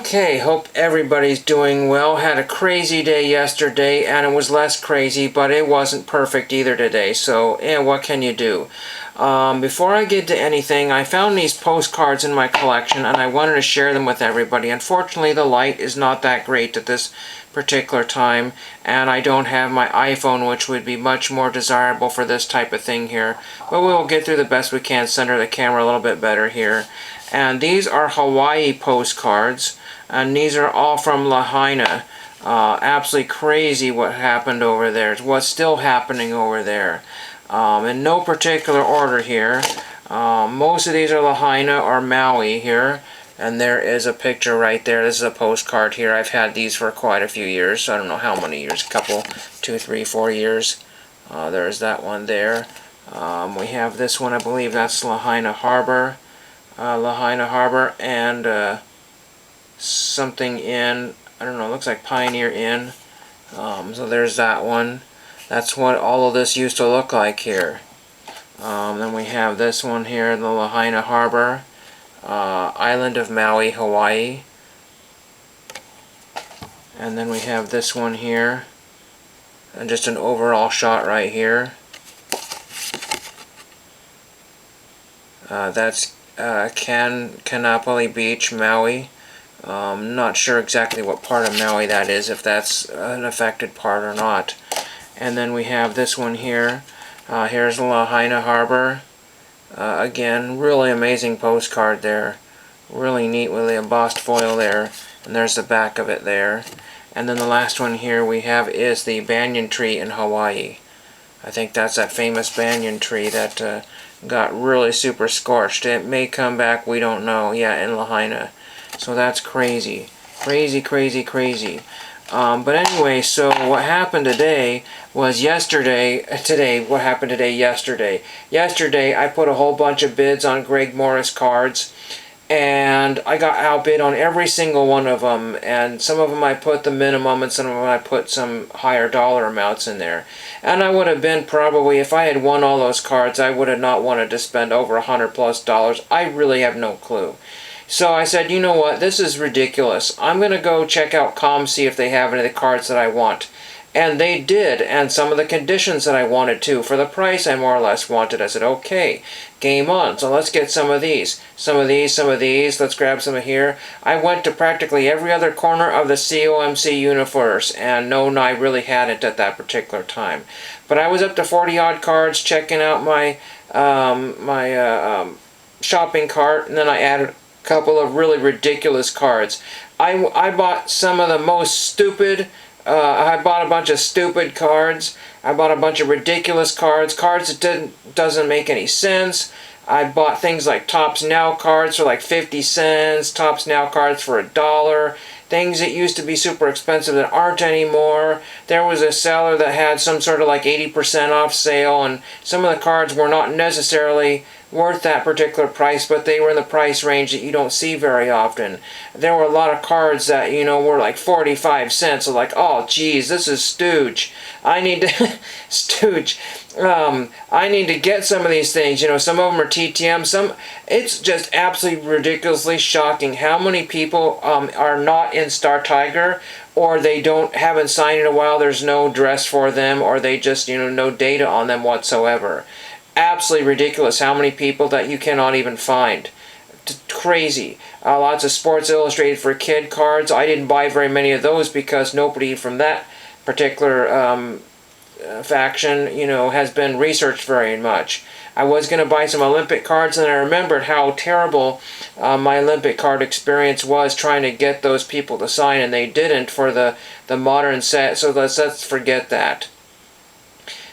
Okay, hope everybody's doing well. Had a crazy day yesterday, and it was less crazy, but it wasn't perfect either today. So, what can you do? Before I get to anything, I found these postcards in my collection, and I wanted to share them with everybody. Unfortunately, the light is not that great at this particular time, and I don't have my iPhone, which would be much more desirable for this type of thing here. But we'll get through the best we can, center the camera a little bit better here. And these are Hawaii postcards, and these are all from Lahaina. Absolutely crazy what happened over there. What's still happening over there. In no particular order here. Most of these are Lahaina or Maui here. And there is a picture right there. This is a postcard here. I've had these for quite a few years. I don't know how many years. A couple, 2, 3, 4 years. There's that one there. We have this one. I believe that's Lahaina Harbor. And something Inn. I don't know. It looks like Pioneer Inn. So there's that one. That's what all of this used to look like here. Then we have this one here, the Lahaina Harbor. Island of Maui, Hawaii. And then we have this one here, and just an overall shot right here. That's Kanapali Beach, Maui. Not sure exactly what part of Maui that is, if that's an affected part or not. And then we have this one here. Here's Lahaina Harbor. Again, really amazing postcard there. Really neat with the embossed foil there. And there's the back of it there. And then the last one here we have is the banyan tree in Hawaii. I think that's that famous banyan tree that got really super scorched. It may come back, we don't know. Yeah, in Lahaina. So that's crazy. Crazy, crazy, crazy. But anyway, so what happened today was yesterday, I put a whole bunch of bids on Greg Morris cards, and I got outbid on every single one of them, and some of them I put the minimum, and some of them I put some higher dollar amounts in there. And I would have been probably, if I had won all those cards, I would have not wanted to spend over $100+. I really have no clue. So I said, you know what, this is ridiculous. I'm going to go check out Comc, see if they have any of the cards that I want. And they did, and some of the conditions that I wanted too. For the price I more or less wanted. I said, okay, game on. So let's get some of these. Some of these, some of these. Let's grab some of here. I went to practically every other corner of the Comc universe, and no, I really hadn't at that particular time. But I was up to 40-odd cards, checking out my shopping cart, and then I added couple of really ridiculous cards. I bought some of the most stupid, I bought a bunch of stupid cards. I bought a bunch of ridiculous cards that doesn't make any sense. I bought things like Topps Now cards for like 50 cents, Topps Now cards for $1, things that used to be super expensive that aren't anymore. There was a seller that had some sort of like 80% off sale, and some of the cards were not necessarily worth that particular price, but they were in the price range that you don't see very often. There were a lot of cards that, you know, were like 45 cents, so like, oh geez, this is stooge. I need to stooge. I need to get some of these things. You know, some of them are TTM, it's just absolutely ridiculously shocking how many people are not in Star Tiger, or they haven't signed in a while, there's no dress for them, or they just, you know, no data on them whatsoever. Absolutely ridiculous how many people that you cannot even find. Crazy. Lots of Sports Illustrated for kid cards. I didn't buy very many of those because nobody from that particular faction, you know, has been researched very much. I was going to buy some Olympic cards, and I remembered how terrible my Olympic card experience was trying to get those people to sign, and they didn't for the modern set, so let's forget that.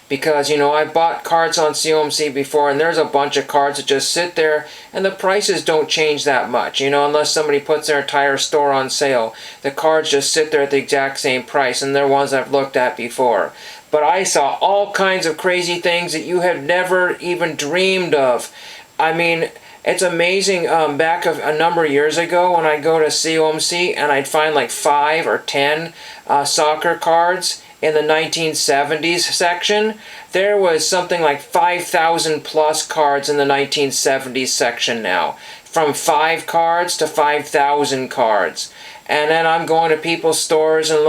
Because, you know, I bought cards on Comc before, and there's a bunch of cards that just sit there, and the prices don't change that much, you know, unless somebody puts their entire store on sale. The cards just sit there at the exact same price, and they're ones I've looked at before. But I saw all kinds of crazy things that you have never even dreamed of. I mean, it's amazing. Back a number of years ago, when I go to Comc, and I'd find like 5 or 10 soccer cards in the 1970s section, there was something like 5,000 plus cards in the 1970s section now. From 5 cards to 5,000 cards. And then I'm going to people's stores and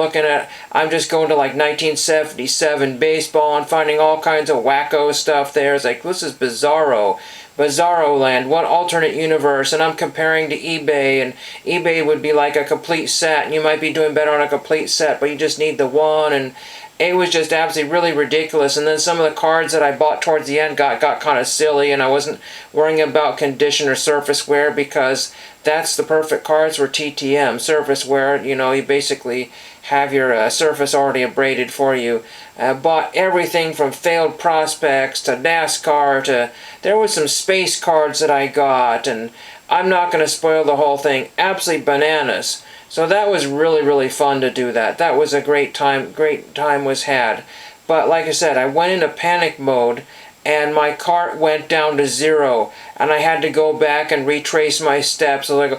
I'm just going to like 1977 baseball and finding all kinds of wacko stuff there. It's like, this is Bizarro land, what alternate universe, and I'm comparing to eBay, and eBay would be like a complete set, and you might be doing better on a complete set, but you just need the one, and it was just absolutely really ridiculous. And then some of the cards that I bought towards the end got kind of silly, and I wasn't worrying about condition or surface wear, because that's the perfect cards for TTM. Surface wear, you know, you basically have your surface already abraded for you. Bought everything from failed prospects to NASCAR to, there was some space cards that I got, and I'm not going to spoil the whole thing. Absolutely bananas. So that was really, really fun to do that. That was a great time was had. But like I said, I went into panic mode, and my cart went down to 0, and I had to go back and retrace my steps. So like,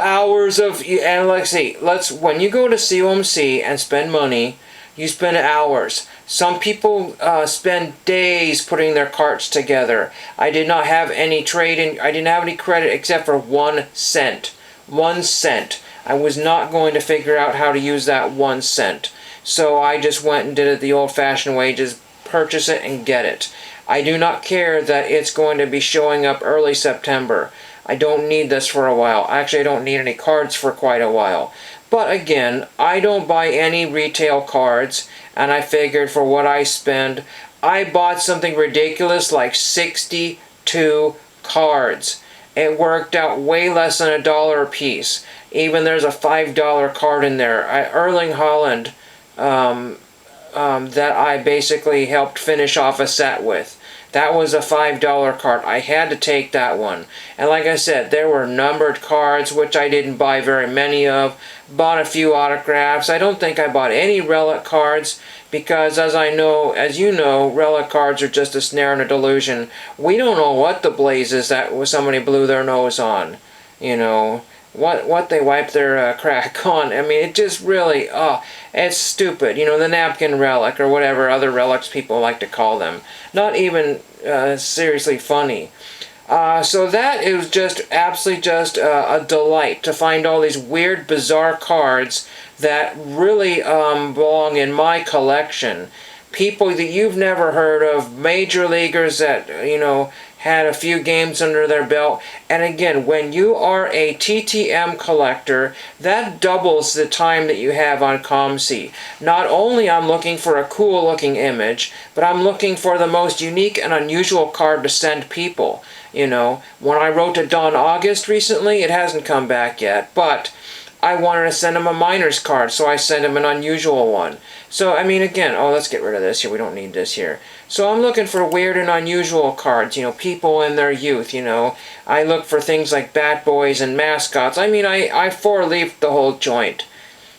hours of, and let's see, when you go to COMC and spend money, you spend hours. Some people spend days putting their carts together. I did not have any trade-in. I didn't have any credit except for 1 cent. 1 cent. I was not going to figure out how to use that 1 cent. So I just went and did it the old-fashioned way. Just purchase it and get it. I do not care that it's going to be showing up early September. I don't need this for a while. Actually, I don't need any cards for quite a while. But again, I don't buy any retail cards, and I figured for what I spend, I bought something ridiculous like 62 cards. It worked out way less than $1 a piece. Even there's a $5 card in there. Erling Haaland, that I basically helped finish off a set with. That was a $5 card. I had to take that one. And like I said, there were numbered cards, which I didn't buy very many of. Bought a few autographs. I don't think I bought any relic cards, because as you know, relic cards are just a snare and a delusion. We don't know what the blazes that somebody blew their nose on. You know, what they wiped their crack on. I mean, it just really, it's stupid. You know, the napkin relic, or whatever other relics people like to call them. Not even seriously funny. So that is just absolutely just a delight to find all these weird, bizarre cards that really belong in my collection. People that you've never heard of, major leaguers that, you know, had a few games under their belt. And again, when you are a TTM collector, that doubles the time that you have on COMC. Not only I'm looking for a cool looking image, but I'm looking for the most unique and unusual card to send people. You know, when I wrote to Don August recently, it hasn't come back yet, but I wanted to send him a miner's card, so I sent him an unusual one. So, I mean, again, let's get rid of this here. We don't need this here. So I'm looking for weird and unusual cards, you know, people in their youth, you know. I look for things like bat boys and mascots. I mean, I four-leafed the whole joint.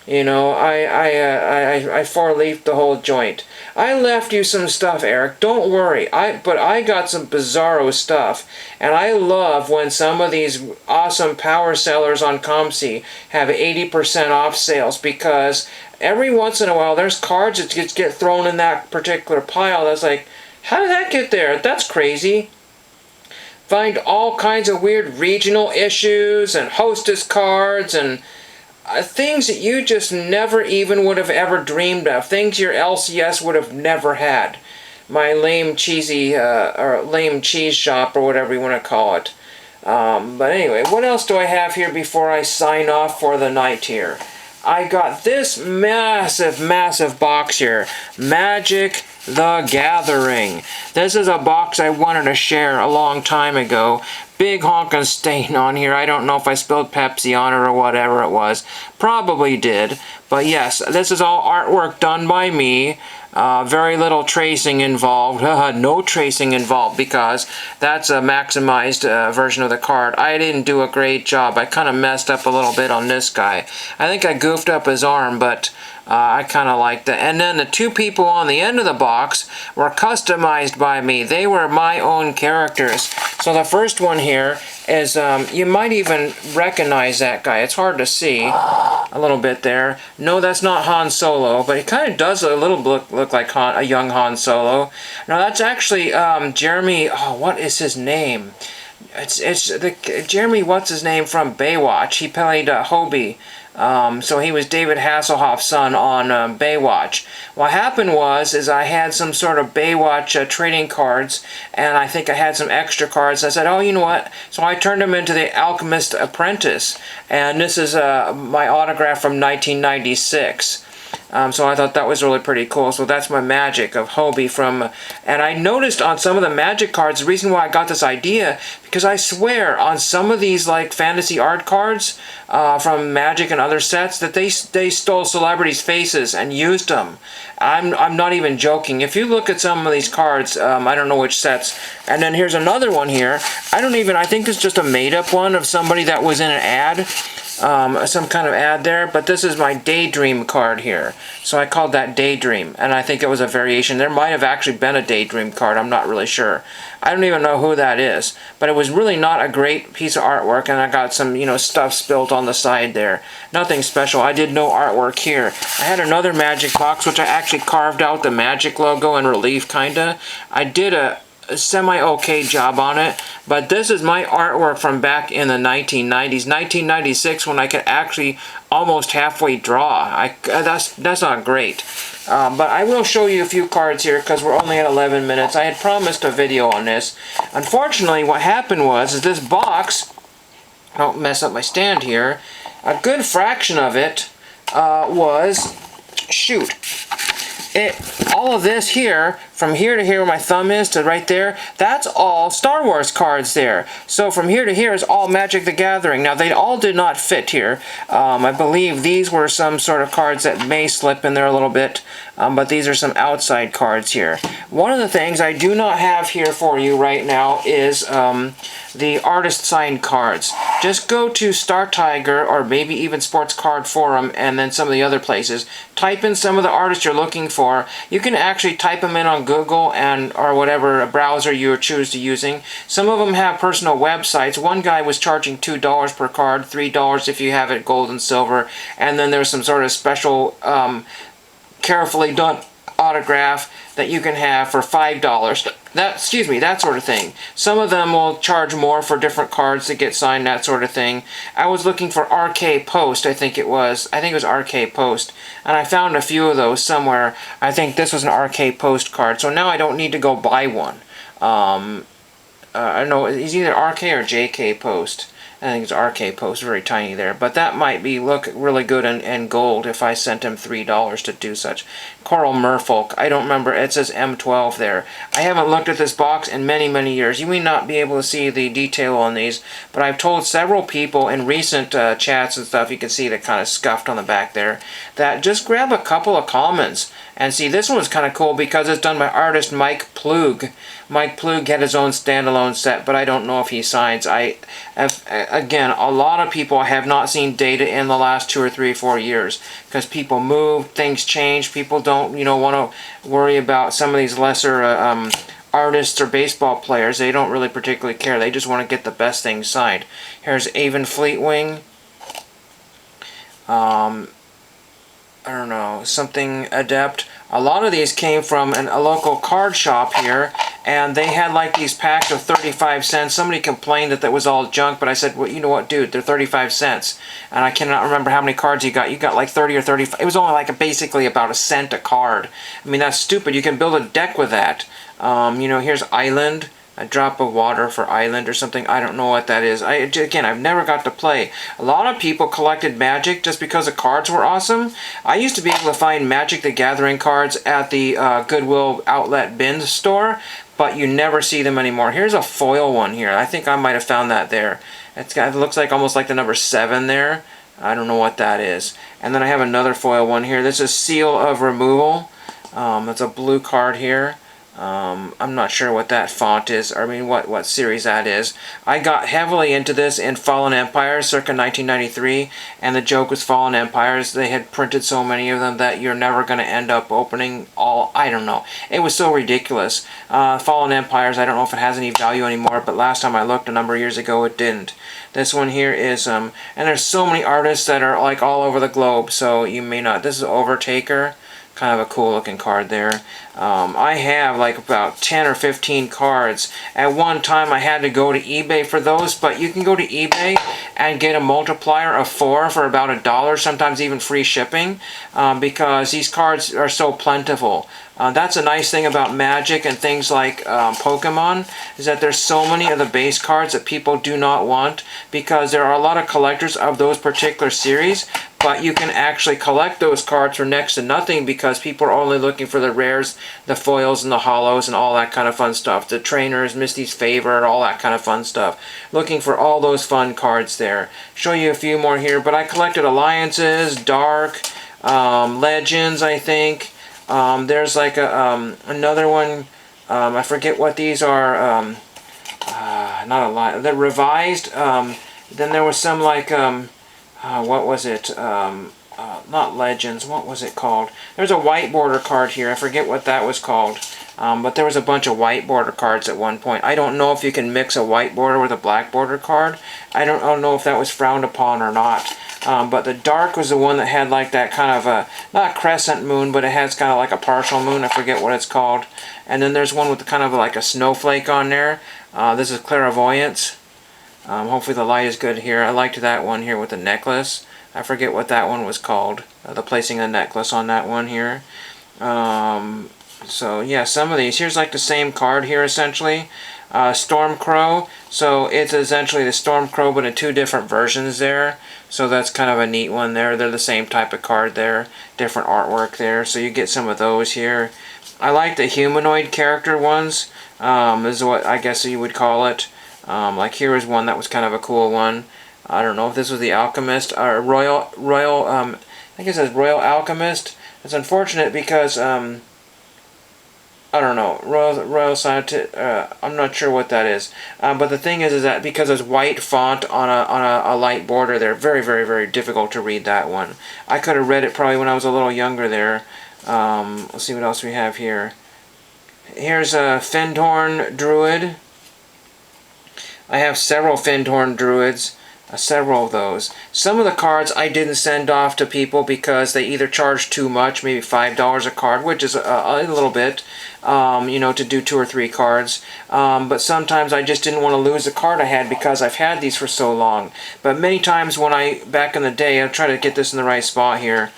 You know, I four-leafed the whole joint. I left you some stuff, Eric. Don't worry. But I got some bizarro stuff. And I love when some of these awesome power sellers on COMC have 80% off sales, because every once in a while there's cards that get thrown in that particular pile that's like, how did that get there? That's crazy. Find all kinds of weird regional issues and hostess cards and things that you just never even would have ever dreamed of. Things your LCS would have never had. My lame cheesy, or lame cheese shop, or whatever you want to call it. But anyway, what else do I have here before I sign off for the night here? I got this massive, massive box here. Magic the Gathering. This is a box I wanted to share a long time ago. Big honkin' stain on here. I don't know if I spilled Pepsi on it or whatever it was. Probably did. But yes, this is all artwork done by me. Very little tracing involved. No tracing involved, because that's a maximized version of the card. I didn't do a great job. I kind of messed up a little bit on this guy. I think I goofed up his arm, but I kind of liked it. And then the two people on the end of the box were customized by me. They were my own characters. So the first one here is, you might even recognize that guy. It's hard to see a little bit there. No, that's not Han Solo, but it kind of does a little look like a young Han Solo. Now that's actually Jeremy, what is his name? it's the Jeremy, what's his name, from Baywatch. He played Hobie. So he was David Hasselhoff's son on Baywatch. What happened is I had some sort of Baywatch trading cards, and I think I had some extra cards. I said, oh, you know what? So I turned them into the Alchemist Apprentice, and this is my autograph from 1996. So I thought that was really pretty cool. So that's my magic of Hobie from, and I noticed on some of the magic cards, the reason why I got this idea, because I swear on some of these like fantasy art cards from Magic and other sets that they stole celebrities' faces and used them. I'm not even joking. If you look at some of these cards, I don't know which sets, and then here's another one here. I think it's just a made-up one of somebody that was in an ad. Some kind of ad there, but this is my Daydream card here. So I called that Daydream, and I think it was a variation. There might have actually been a Daydream card, I'm not really sure. I don't even know who that is, but it was really not a great piece of artwork, and I got some, stuff spilled on the side there. Nothing special. I did no artwork here. I had another Magic box, which I actually carved out the Magic logo in relief, kinda. I did a semi-okay job on it, but this is my artwork from back in the 1990s, 1996, when I could actually almost halfway draw. That's not great. But I will show you a few cards here because we're only at 11 minutes. I had promised a video on this. Unfortunately, what happened is this box, don't mess up my stand here, a good fraction of it was, shoot, all of this here, from here to here where my thumb is to right there, that's all Star Wars cards there. So from here to here is all Magic the Gathering. Now they all did not fit here. I believe these were some sort of cards that may slip in there a little bit, but these are some outside cards here. One of the things I do not have here for you right now is the artist signed cards. Just go to Star Tiger or maybe even Sports Card Forum and then some of the other places. Type in some of the artists you're looking for. You can actually type them in on Google and or whatever browser you choose to using. Some of them have personal websites. One guy was charging $2 per card, $3 if you have it gold and silver, and then there's some sort of special carefully done autograph that you can have for $5. That sort of thing. Some of them will charge more for different cards to get signed, that sort of thing. I was looking for RK Post, I think it was RK Post, and I found a few of those somewhere. I think this was an RK Post card, so now I don't need to go buy one. I don't know, it's either RK or JK Post. I think it's RK Post, very tiny there. But that might look really good in gold if I sent him $3 to do such. Coral Merfolk, I don't remember, it says M12 there. I haven't looked at this box in many, many years. You may not be able to see the detail on these, but I've told several people in recent chats and stuff, you can see the kind of scuffed on the back there, that just grab a couple of commons. And see, this one's kind of cool because it's done by artist Mike Plug. Mike Plug had his own standalone set, but I don't know if he signs. Again, a lot of people have not seen data in the last 2 or 3 or 4 years because people move, things change, people don't, want to worry about some of these lesser artists or baseball players. They don't really particularly care. They just want to get the best things signed. Here's Avon Fleetwing. I don't know, something Adept. A lot of these came from a local card shop here, and they had like these packs of 35 cents. Somebody complained that was all junk, but I said, well, you know what, dude, they're 35 cents. And I cannot remember how many cards you got. You got like 30 or 35. It was only like basically about a cent a card. I mean, that's stupid. You can build a deck with that. Here's Island. A drop of water for Island or something. I don't know what that is. Again, I've never got to play. A lot of people collected Magic just because the cards were awesome. I used to be able to find Magic the Gathering cards at the Goodwill Outlet bin store, but you never see them anymore. Here's a foil one here. I think I might have found that there. It looks like almost like the number 7 there. I don't know what that is. And then I have another foil one here. This is Seal of Removal. It's a blue card here. I'm not sure what that font is, or I mean what series that is. I got heavily into this in Fallen Empires circa 1993, and the joke with Fallen Empires, they had printed so many of them that you're never going to end up opening all, I don't know. It was so ridiculous. Fallen Empires, I don't know if it has any value anymore, but last time I looked a number of years ago it didn't. This one here is, and there's so many artists that are like all over the globe, so you may not, this is Overtaker. Kind of a cool looking card there. I have like about 10 or 15 cards. At one time I had to go to eBay for those, but you can go to eBay and get a multiplier of 4 for about $1, sometimes even free shipping, because these cards are so plentiful. That's a nice thing about Magic and things like Pokemon, is that there's so many of the base cards that people do not want, because there are a lot of collectors of those particular series, but you can actually collect those cards for next to nothing because people are only looking for the rares, the foils, and the hollows, and all that kind of fun stuff. The trainers, Misty's favorite, all that kind of fun stuff. Looking for all those fun cards there. Show you a few more here, but I collected Alliances, Dark, Legends, I think. There's like another one, I forget what these are, not a lot, they're revised. Then there was some like, what was it, not Legends, what was it called? There's a white border card here, I forget what that was called. But there was a bunch of white border cards at one point. I don't know if you can mix a white border with a black border card. I don't know if that was frowned upon or not. But the Dark was the one that had like that kind of a, not a crescent moon, but it has kind of like a partial moon. I forget what it's called. And then there's one with kind of like a snowflake on there. This is Clairvoyance. Hopefully the light is good here. I liked that one here with the necklace. I forget what that one was called. The placing a necklace on that one here. So yeah, some of these. Here's like the same card here essentially. Stormcrow. So it's essentially the Stormcrow but in two different versions there. So that's kind of a neat one there. They're the same type of card there. Different artwork there. So you get some of those here. I like the humanoid character ones. This is what I guess you would call it. Like here is one that was kind of a cool one. I don't know if this was the Alchemist or Royal I think it says Royal Alchemist. It's unfortunate because I don't know, Royal Scientist, I'm not sure what that is. But the thing is that because there's white font on a light border, they're very, very, very difficult to read that one. I could have read it probably when I was a little younger there. Let's see what else we have here. Here's a Findhorn Druid. I have several Findhorn Druids. Several of those. Some of the cards I didn't send off to people because they either charged too much, maybe $5 a card, which is a little bit, you know, to do 2 or 3 cards. But sometimes I just didn't want to lose the card I had because I've had these for so long. But many times when back in the day, I'll try to get this in the right spot here,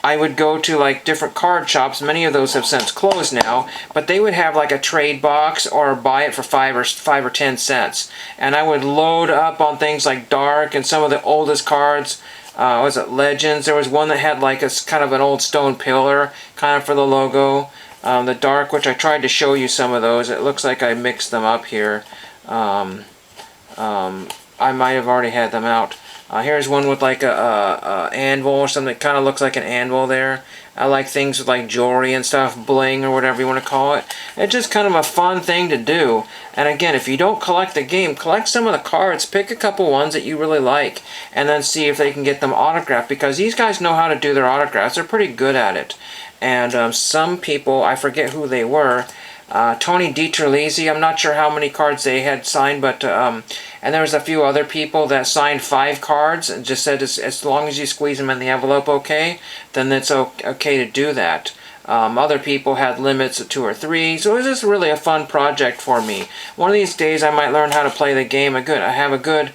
I would go to like different card shops. Many of those have since closed now, but they would have like a trade box or buy it for 5 or 10 cents. And I would load up on things like Dark and some of the oldest cards. Was it Legends? There was one that had like a kind of an old stone pillar kind of for the logo. The Dark, which I tried to show you some of those. It looks like I mixed them up here. I might have already had them out. Here's one with like a anvil or something that kind of looks like an anvil there. I like things with like jewelry and stuff, bling or whatever you want to call it. It's just kind of a fun thing to do. And again, if you don't collect the game, collect some of the cards. Pick a couple ones that you really like and then see if they can get them autographed, because these guys know how to do their autographs. They're pretty good at it. And some people, I forget who they were, Tony DiTerlizzi, I'm not sure how many cards they had signed, but and there was a few other people that signed 5 cards and just said as long as you squeeze them in the envelope okay, then it's okay to do that. Other people had limits of 2 or 3, so it was just really a fun project for me. One of these days I might learn how to play the game. I have a good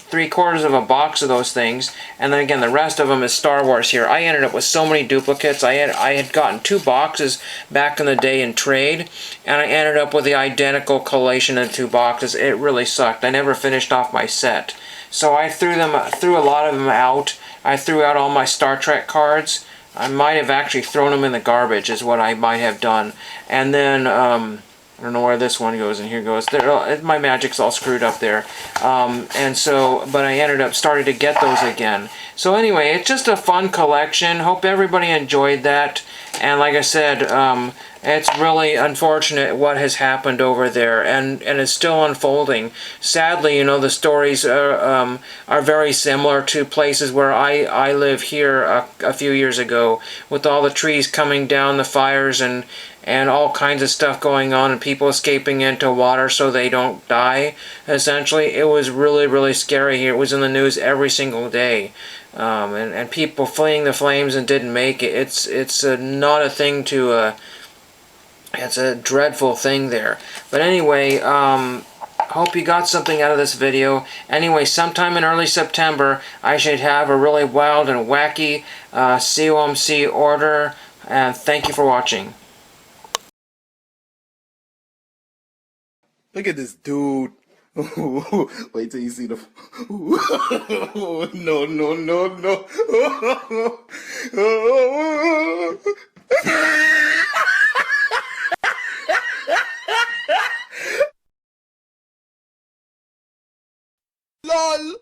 3/4 of a box of those things, and then again the rest of them is Star Wars here. I ended up with so many duplicates. I had gotten 2 boxes back in the day in trade, and I ended up with the identical collation of 2 boxes. It really sucked. I never finished off my set, so I threw a lot of them out. I threw out all my Star Trek cards. I might have actually thrown them in the garbage is what I might have done. And then I don't know where this one goes, and here goes. My Magic's all screwed up there. And so, but I ended up starting to get those again. So anyway, it's just a fun collection. Hope everybody enjoyed that. And like I said, it's really unfortunate what has happened over there, and it's still unfolding. Sadly, you know, the stories are very similar to places where I live here a few years ago, with all the trees coming down, the fires, and all kinds of stuff going on, and people escaping into water so they don't die, essentially. It was really, really scary here. It was in the news every single day. and people fleeing the flames and didn't make it. It's not a thing to it's a dreadful thing there. But anyway, hope you got something out of this video. Anyway, sometime in early September, I should have a really wild and wacky COMC order. And thank you for watching. Look at this dude. Wait till you see the. No, no, no, no. LOL.